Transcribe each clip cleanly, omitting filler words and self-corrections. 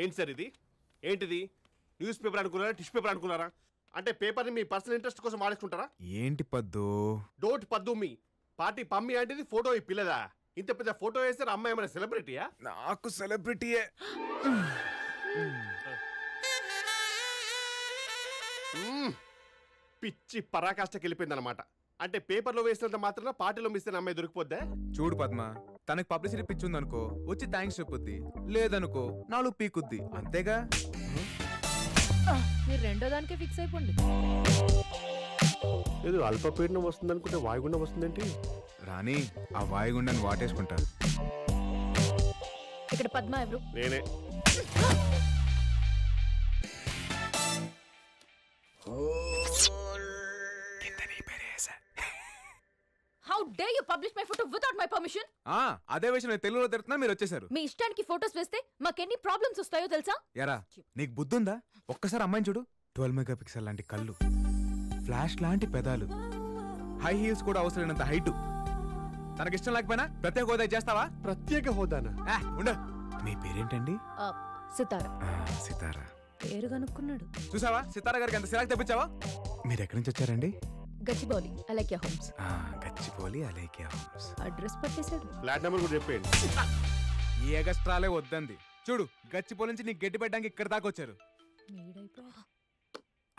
ఏంటి సార్ ఇది? ఏంటిది? న్యూస్ పేపర్ అనుకున్నారా, టిష్యూ పేపర్ అనుకున్నారా? అంటే పేపర్ని మీ పర్సనల్ ఇంట్రెస్ట్ కోసం వాడేసుకుంటారా? ఏంటి పద్దు? డోంట్ పద్దు మీ పార్టీ పమ్మి అంటే ఫోటో ఈ పిల్లదా? ఇంత పెద్ద ఫోటో వేస్తే అమ్మాయి ఏమైనా సెలబ్రిటీయా? నాకు సెలబ్రిటీయే. పిచ్చి పరాకాష్ఠకి వెళ్ళిపోయింది అనమాట. అంటే పేపర్లో వేసినంత మాత్రం పార్టీలో మిస్ అయిన అమ్మాయి దొరికిపోద్దా? చూడు పద్మ, తనకి పబ్లిసిటీ పిచ్చుంది అనుకో, వచ్చి థ్యాంక్స్ చెప్పుద్ది. లేదనుకో నాలుగు పీకుద్ది, అంతేగా. మీరు రెండో దానికే ఫిక్స్ అయిపోండి. ఏదో అల్పపీడనం వస్తుంది అనుకుంటే వాయుగుండం వస్తుందేంటి? రాణి, ఆ వాయుగుండాన్ని వాటేసుకుంటారు. ఇక్కడ పద్మ ఎవరు? నేనే. How dare you publish my photo without my permission? అదే విషయం నేను తెలుగులో తిడుతున్నా, మీరు వచ్చేసారు. మీ ఇష్టానికి ఫోటోస్ వేస్తే మాకెన్ని ప్రాబ్లమ్స్ వస్తాయో తెలుసా? ఎరా, నీకు బుద్ధుందా? ఒక్కసారి అమ్మాయిని చూడు. 12 మెగాపిక్సెల్ లాంటి కళ్ళు, ఫ్లాష్ లాంటి పెదాలు, హై హీల్స్ కూడా అవసరమైనంత హైట్. తనకిష్టం లేకపోయినా ప్రత్యేక హోదా చేస్తావా? ప్రత్యేక హోదానా? ఉండ. మీ పేరేంటండి? సితారా. సితారా పేరు కనుక్కున్నాడు. చూసావా, సితారా గారికి ఎంత సిరాకు తెప్పించావా? మీరు ఎక్కడి నుంచి వచ్చారండి? Gachibowli Alaikya homes. Gachibowli Alaikya homes. Address పట్టేశాడు. ఫ్లాట్ నెంబర్ కూడా చెప్పేయండి. ఈ ఎగస్ట్రాలే వద్దంది. చూడు, గచ్చిబౌలి నుంచి నీకు గట్టి పెట్టడానికి ఇక్కడ దాకా వచ్చారు.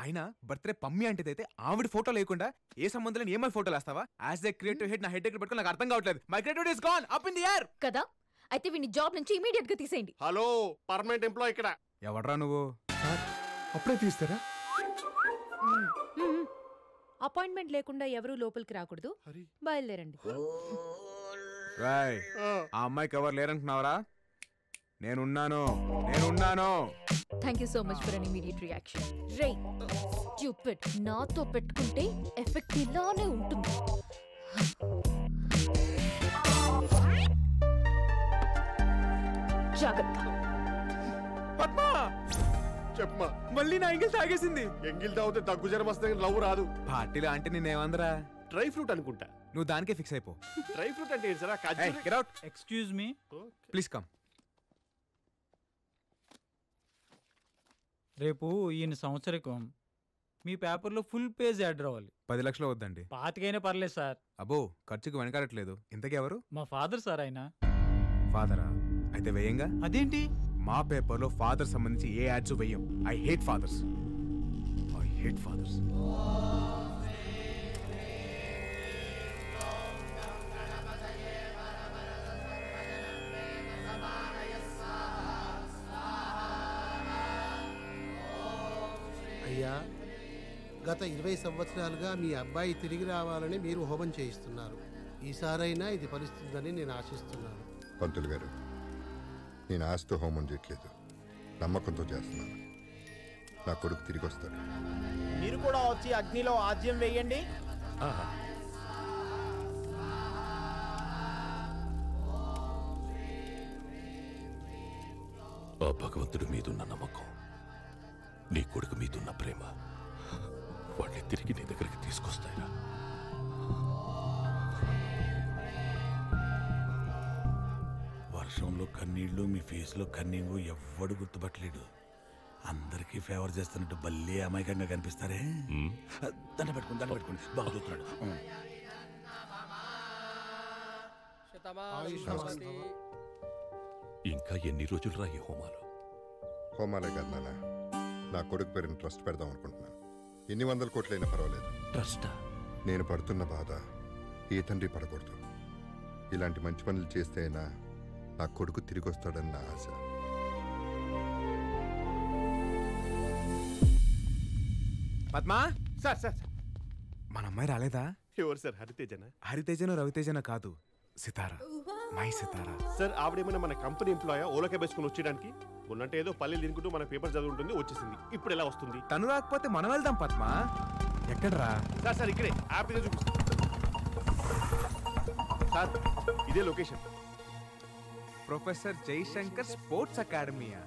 అయినా బర్త్డే పమ్మి అంటే అయితే ఆవిడ ఫోటో లేకుండా ఏ సంబంధం లేని ఏమై ఫోటోలు వేస్తావా? యాజ్ ఏ క్రియేటివ్ హెడ్ నా హెడ్ దగ్గర పెట్టుకుని నాకు అర్థం కావట్లేదు. My creativity is gone up in the air కదా. అయితే వీని జాబ్ నుంచి ఇమిడియట్ గా తీసేయండి. హలో, పర్మనెంట్ ఎంప్లాయ్ ఇక్కడ. ఎవడ్రా నువ్వు? అప్పుడే తీస్తారా? అపాయింట్మెంట్ లేకుండా ఎవరూ లోపలికి రాకూడదు. బయలుదేరండి. ఆ అమ్మాయికి ఎవరు లేరంటున్నావరా? నేనున్నాను. Thank you so much for an immediate reaction. Ray stupid, నాతో పెట్టుకుంటే ఎఫెక్ట్ ఇలానే ఉంటుంది. జాగ్రత్త. పద్మా, చెప్పమా. మళ్ళీ నా ఎంగిల్ తాగేసింది. ఎంగిల్ తాగితే దగ్గు జ్వరం వస్తే లవ్ రాదు. పార్టీలో అంటే నేనేమందరా? డ్రై ఫ్రూట్ అనుకుంటా. నువ్వు దానికే ఫిక్స్ అయిపో. డ్రై ఫ్రూట్ అంటే ఏంటి sir? Get out. Excuse me, please come. రేపు ఈయన సంవత్సరికం. మీ పేపర్లో ఫుల్ పేజ్ యాడ్ రావాలి. 10 లక్షలు వద్దండి. పాతికైనా పర్లేదు సార్. అబ్బో, ఖర్చుకు వెనకాడట్లేదు. ఇంతకీ ఎవరు? మా ఫాదర్ సార్. ఆయన ఫాదరా? అయితే వేయంగా. అదేంటి? మా పేపర్లో ఫాదర్ సంబంధించి ఏ యాడ్స్ వేయం. I hate fathers. అయ్యా, గత 20 సంవత్సరాలుగా మీ అబ్బాయి తిరిగి రావాలని మీరు హోమం చేయిస్తున్నారు. ఈసారైనా ఇది ఫలిస్తుందని నేను ఆశిస్తున్నాను. పంతులు గారు, నేను ఆశతో హోమం చేయట్లేదు, నమ్మకంతో చేస్తున్నాను. నా కొడుకు తిరిగి వస్తాడు. మీరు కూడా వచ్చి అగ్నిలో ఆజ్యం వేయండి. ఆ భగవంతుడి మీదున్న నమ్మకం, నీ కొడుకు మీదున్న ప్రేమ వాళ్ళని తిరిగి నీ దగ్గరికి తీసుకొస్తాయిరా. వర్షంలో కన్నీళ్లు, మీ ఫేస్లో కన్నీళ్ళు ఎవ్వడు గుర్తుపట్టలేడు. అందరికీ ఫేవర్ చేస్తున్నట్టు భలే అమాయకంగా కనిపిస్తారే. దండ పెట్టుకుని బాగా చూస్తున్నాడు. ఇంకా ఎన్ని రోజులు రా ఈ హోమాలు? హోమాలే కాదు నాన్న, నా కొడుకు పేరుని ట్రస్ట్ పెడదాం అనుకుంటున్నాను. ఎన్ని 100 కోట్లైనా పర్వాలేదు. ట్రస్టా? నేను పడుతున్న బాధ ఏ తండ్రి పడకూడదు. ఇలాంటి మంచి పనులు చేస్తే అయినా నా కొడుకు తిరిగి వస్తాడని నా ఆశ. పద్మా. సార్, మన అమ్మాయి రాలేదా? ఎవరు సార్? హరితేజనా? హరితేజనో రవితేజనో కాదు, సితారా. My Sitara. సార్, ఆవిడేమైనా మన కంపెనీ ఎంప్లాయా? ఓలకే వేసుకుని వచ్చేయడానికి ఉన్నట్టు ఏదో పల్లెలు తినుకుంటూ మన పేపర్ చదువుంటుంది, వచ్చేసింది. ఇప్పుడు ఎలా వస్తుంది? తను రాకపోతే మనం వెళ్దాం. పద్మా, ఎక్కడరా? సార్ ఇక్కడే యాప్ మీద చూపిస్తా సార్. ఇదే లొకేషన్. ప్రొఫెసర్ జయశంకర్ స్పోర్ట్స్ అకాడమీయా?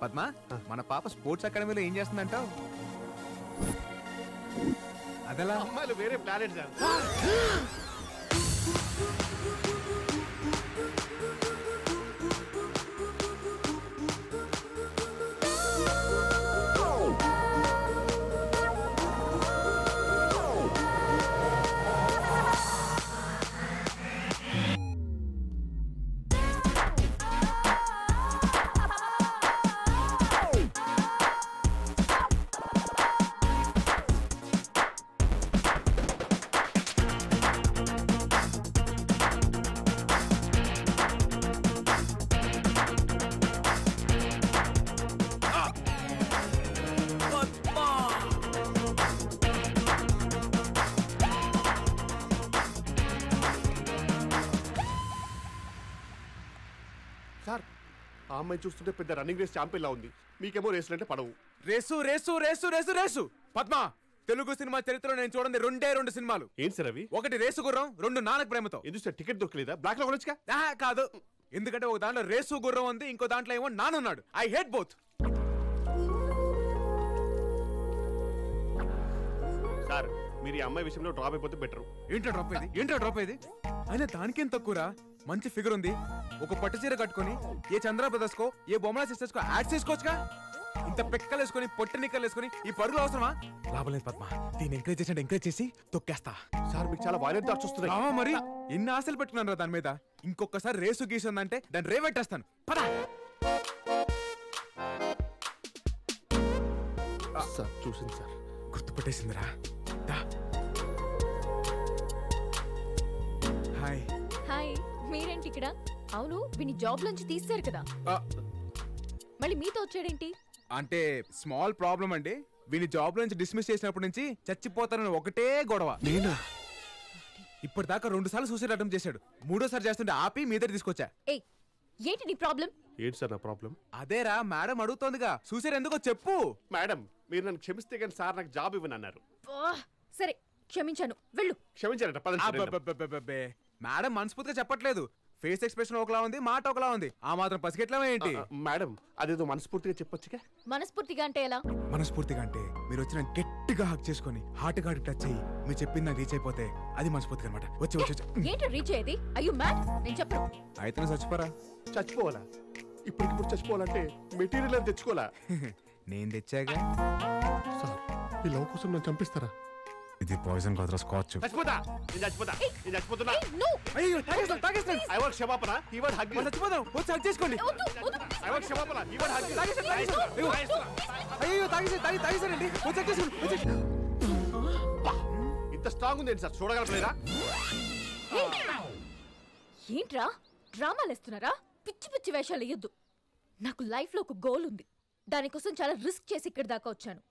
పద్మా, మన పాప స్పోర్ట్స్ అకాడమీలో ఏం చేస్తుందంటావు? అదలా అమ్మాయిలు వేరే ప్లానెట్ సార్. సార్ ఆ అమ్మాయి చూస్తుంటే పెద్ద రన్నింగ్ రేస్ ఛాంపియన్ లా ఉంది. మీకేమో రేసులు అంటే పడవు. Race race race race race. Padma, Telugu cinema చరిత్రలో నేను చూడండి 2 సినిమాలు. ఏంటి సార్ అవి? 1 రేసు గుర్రం, 2 నానక ప్రేమతో. ఎందుకు సార్ టికెట్ దొరకలేదా? బ్లాక్ లో కొనొచ్చుగా. కాదు, ఎందుకంటే ఒక దాంట్లో రేసు గుర్రం ఉంది, ఇంకో దాంట్లో ఏమో నానున్నాడు. I hate both. సార్ మీరు ఈ అమ్మాయి విషయంలో డ్రాప్ అయిపోతే బెటర్. ఏంటో డ్రాప్ అయ్యేది అయినా దానికేం తక్కువరా. మంచి ఫిగర్ ఉంది, ఒక పట్టు చీర కట్టుకొని ఏ చంద్ర బ్రదర్స్ కో ఏ బొమ్మల సిస్టర్స్ కో యాడ్ చేసుకోవచ్చుగా. ఇంత పెక్కలు వేసుకొని పొట్టి నిక్కలు వేసుకొని ఈ పరుగులు అవసరమా? లాభం లేదు పద్మ, దీన్ని ఎంకరేజ్ చేసి తొక్కేస్తా. సార్ మీకు చాలా వైలెంట్ థాట్స్ వస్తున్నాయి. మరి ఎన్ని ఆశలు పెట్టుకున్నాను రా దాని మీద. ఇంకొకసారి రేసు గీసిందంటే దాన్ని రేవెట్టేస్తాను. పదా సార్ చూసింది సార్, గుర్తుపట్టేసిందిరా. హాయ్. హాయ్, మీరేంటి ఇక్కడ? అవును, వీని జాబ్ నుంచి తీస్తారు కదా, మళ్ళీ మీతో వచ్చాడేంటి? అంటే స్మాల్ ప్రాబ్లం అండి. వీని జాబ్ నుంచి డిస్మిస్ చేసినప్పటి నుంచి చచ్చిపోతానని ఒకటే గొడవ. నేనా? ఇప్పటిదాకా 2 సార్లు సూసైడ్ అటెంప్ట్ చేశాడు. 3ోసారి చేస్తుంటే ఆపి మీ దగ్గర తీసుకొచ్చా. ఏయ్, ఏంటి నీ ప్రాబ్లం? ఏంటి సార్ నా ప్రాబ్లం? అదేరా మేడం అడుగుతోందిగా, సూసైడ్ ఎందుకో చెప్పు. మేడం మీరు నన్ను క్షమిస్తే కానీ సార్ నాకు జాబ్ ఇవ్వని అన్నారు. సరే క్షమించాను, వెళ్ళు. క్షమించారట. అబ్బబ్బబ్బబ్బబ్బే, మేడం మనస్ఫూర్తిగా చెప్పట్లేదు. ఫేస్ ఎక్స్ప్రెషన్ ఒకలా ఉంది, మాట ఒకలా ఉంది. ఆ మాత్రం పసిగెట్లా ఏంటి? మేడం అదేదో మనస్ఫూర్తిగా చెప్పొచ్చుగా. మనస్ఫూర్తిగా అంటే ఎలా? మనస్ఫూర్తిగా అంటే మీరు వచ్చిన గట్టిగా హక్ చేసుకొని హార్ట్ టచ్ అయ్యి మీరు చెప్పింది నాకు రీచ్ అయిపోతే అది మనస్ఫూర్తిగా అనమాట. వచ్చి ఏంటి రీచ్ అయ్యేది? అయ్యో మ్యాడ్, నేను చెప్పను. అయితే చచ్చిపోరా. చచ్చిపోవాలా? ఇప్పుడు చచ్చిపోవాలంటే మెటీరియల్ అని తెచ్చుకోవాలా? నేను తెచ్చాగా. సార్ ఈ లవ్ కోసం నన్ను చంపిస్తారా? ఇది పాయిజన్ కాదురా, స్కాచ్. చచ్చిపోతా. నేను చచ్చిపోతున్నా. అయ్యో తాగేస్తాను. ఐ వాంట్ క్షమాపణ. హి వాంట్ హగ్ మీ. చచ్చిపోదాం, వచ్చి హగ్ చేసుకోండి. ఐ వాంట్ క్షమాపణ. హి వాంట్ హగ్ మీ. అయ్యో తాగేసానండి, వచ్చి హగ్ చేసుకోండి. ఇంత స్ట్రాంగ్ ఉంది సార్, చూడగలరా? ఏంట్రా డ్రామాలు వేస్తున్నారా? పిచ్చి పిచ్చి వేషాలు వేయొద్దు. నాకు లైఫ్ లో ఒక గోల్ ఉంది, దానికోసం చాలా రిస్క్ చేసి ఇక్కడ దాకా వచ్చాను.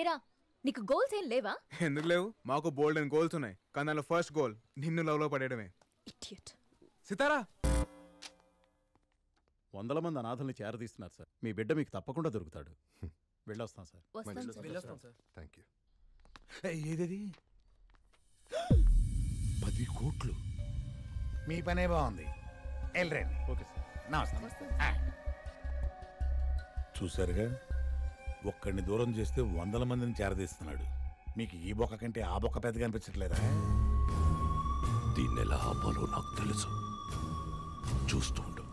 ఏరా నీకు గోల్స్ ఏం లేవా? ఎందుకు లేవు, మాకు బోల్డ్ అండ్ గోల్స్ ఉన్నాయి. కానీ దానిలో ఫస్ట్ గోల్ నిన్ను లవ్ లో పడేయడమే. ఇడియట్. సితారా, 100 మంది అనాథల్ని చేరదీస్తున్నారు సార్. మీ బిడ్డ మీకు తప్పకుండా దొరుకుతాడు. వెళ్ళొస్తాం సార్. Thank you. ఏదేది 10 కోట్లు. మీ పనే బాగుంది. వెళ్ళరండి. Okay sir. నమస్తే. చూసారుగా, ఒక్కడిని దూరం చేస్తే 100 మందిని చేరదీస్తున్నాడు. మీకు ఈ బొక్క కంటే ఆ బొక్క పెద్దగా అనిపించట్లేదా? దీన్ని ఎలా ఆపాలో నాకు తెలుసు. చూస్తూ ఉండు.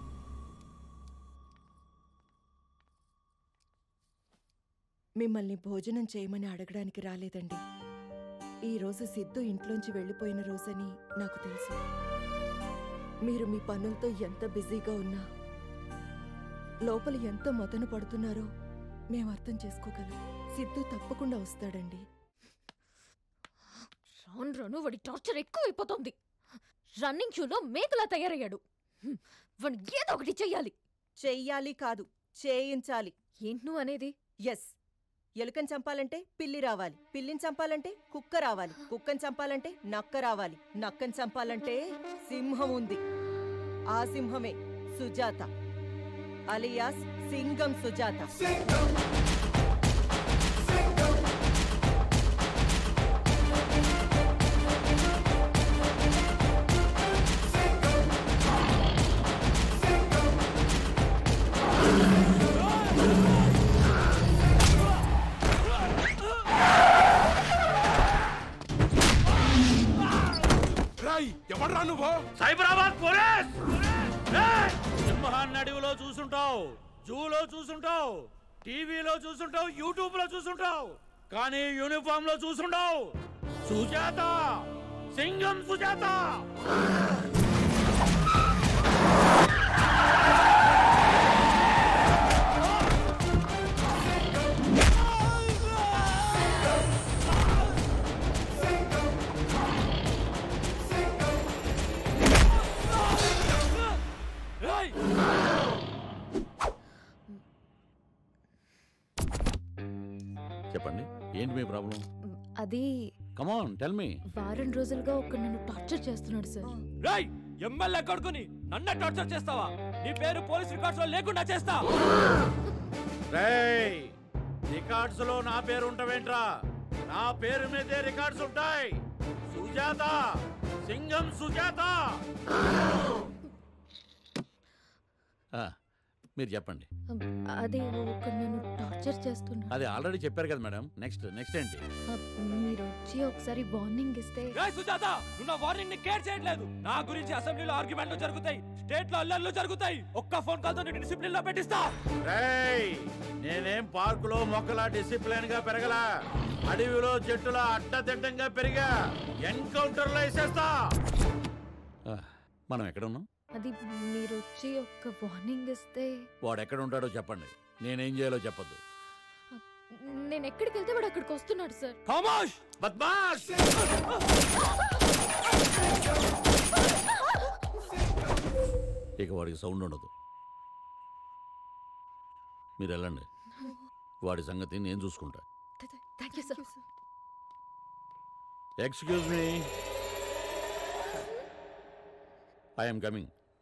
మిమ్మల్ని భోజనం చేయమని అడగడానికి రాలేదండి. ఈరోజు సిద్ధు ఇంట్లోంచి వెళ్ళిపోయిన రోజని నాకు తెలుసు. మీరు మీ పనులతో ఎంత బిజీగా ఉన్నా లోపల ఎంత మదన పడుతున్నారో మేము అర్థం చేసుకోగలం. సిద్ధు తప్పకుండా వస్తాడండి. రాను రాను వాడి టార్చర్ ఎక్కువైపోతుంది. రన్నింగ్ షూలో మేకలా తయారయ్యాడు. వాడు ఏదో ఒకటి చెయ్యాలి. చెయ్యాలి కాదు, చేయించాలి. ఏంటి నువ్వు అనేది? ఎస్, ఎలుకని చంపాలంటే పిల్లి రావాలి, పిల్లిని చంపాలంటే కుక్క రావాలి, కుక్కని చంపాలంటే నక్క రావాలి, నక్కని చంపాలంటే సింహం ఉంది. ఆ సింహమే సుజాత, అలియాస్ సింగం సుజాత. ఎవడ్రా నువ్వు? సైబరాబాద్ పోలీస్. సింహాన్ని అడవిలో చూసుంటావు, జూలో చూసుంటావు, టీవీలో చూసుంటావు, యూట్యూబ్ లో చూసుంటావు, కానీ యూనిఫామ్ లో చూసుంటావు. సుజాత, సింగం సుజాత. చెప్పండి, ఏంటి మీ ప్రాబ్లం? అది కమ్ ఆన్ టెల్ మీ. వారం రోజులుగా ఒక నన్ను టార్చర్ చేస్తున్నాడు సార్. రేయ్, ఎమ్మెల్యే కొడుకుని నన్నే టార్చర్ చేస్తావా? నీ పేరు పోలీస్ రికార్డ్స్ లో లేకుండా చేస్తా. రేయ్, రికార్డ్స్ లో నా పేరు ఉంటావేంట్రా? నా పేరు మీదే రికార్డ్స్ ఉంటాయి. సుజాత, సింగం సుజాత. మీరు చెప్పండి. అదే ఒక నన్ను టార్చర్ చేస్తున్నా. అది ఆల్రెడీ చెప్పారు కదా మేడం. నెక్స్ట్ ఏంటి? మీరు వచ్చి ఒకసారి వార్నింగ్ ఇస్తే. సుజాత, నువ్వు నా వార్నింగ్ ని కేర్ చేయట్లేదు. నా గురించి అసెంబ్లీలో ఆర్గ్యుమెంట్లు జరుగుతాయి, స్టేట్ లో అల్లర్లు జరుగుతాయి. ఒక్క ఫోన్ కాల్ తో నేను డిసిప్లిన్ లో పెట్టిస్తా. నేనేం పార్కులో మొక్కలా డిసిప్లిన్ గా పెరగలా, అడవిలో చెట్టులా అడ్డదిడ్డంగా పెరిగా. ఎన్కౌంటర్ లో వేసేస్తా. మనం ఎక్కడ ఉన్నాం? అది మీరు వచ్చి ఒక వార్నింగ్ ఇస్తే. వాడు ఎక్కడ ఉంటాడో చెప్పండి, నేనేం చేయాలో చెప్పొద్దు. నేను ఎక్కడికి వెళ్తే వాడు అక్కడికి వస్తున్నాడు సార్. ఖమోష్ బద్మాష్. ఇక వాడికి సౌండ్ ఉండదు. మీరు వెళ్ళండి, వాడి సంగతి నేను చూసుకుంటా. Thank you sir. Excuse me, I am coming.